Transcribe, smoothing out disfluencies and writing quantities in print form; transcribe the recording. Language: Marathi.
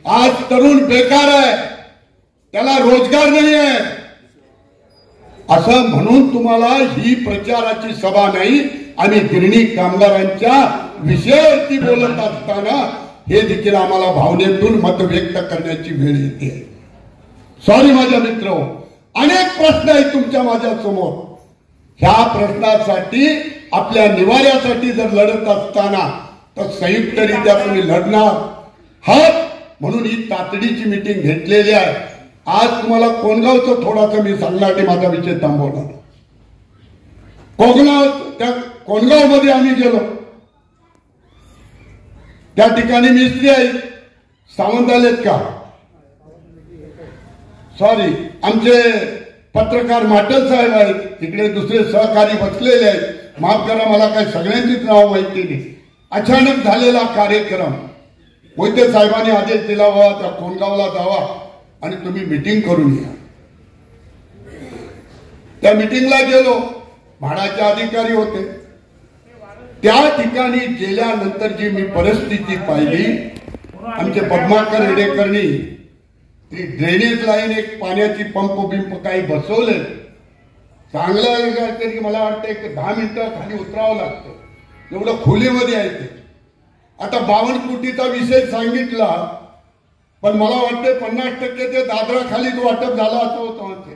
आज तरुण बेकार आहे, त्याला रोजगार नाही आहे असं म्हणून तुम्हाला ही प्रचाराची सभा नाही आणि गिरणी कामगारांच्या विषयावरती बोलत असताना हे देखील आम्हाला भावनेतून मत व्यक्त करण्याची वेळ येते। सॉरी माझ्या मित्र, अनेक प्रश्न आहेत तुमच्या माझ्या समोर। ह्या प्रश्नासाठी आपल्या निवाऱ्यासाठी जर लढत असताना तर संयुक्तरित्या तुम्ही लढणार आहात म्हणून ही तातडीची मीटिंग घेतलेली आहे। आज तुम्हाला कोणगावचं थोडासा मी सांगणार की माझा विषय थांबवणार। कोणगाव मध्ये आम्ही गेलो, त्या ठिकाणी मिस्त्री आहेत, सावंत आलेत का? सॉरी, आमचे पत्रकार माटल साहेब आहेत, तिकडे दुसरे सहकारी बसलेले आहेत, माफ करा मला काही सगळ्यांचीच नाव माहिती नाही। अचानक झालेला कार्यक्रम, मोहिते साहेबांनी आदेश दिला वा त्या कोणगावला जावा आणि तुम्ही मीटिंग करून या। त्या मीटिंगला गेलो, म्हाडाचे अधिकारी होते। त्या ठिकाणी गेल्यानंतर जी मी परिस्थिती पाहिली, आमचे पद्माकर हेडेकरनी ती ड्रेनेज लाईन एक पाण्याची पंप बिंप काही बसवले, चांगलं तरी मला वाटतं एक 10 मिनिटं खाली उतरावं लागतं, एवढं खोलीमध्ये आहे ते। आता 52 कोटीचा विषय सांगितला, पण मला वाटतं 50% ते दादरा खालीच वाटप झालं असं होतं।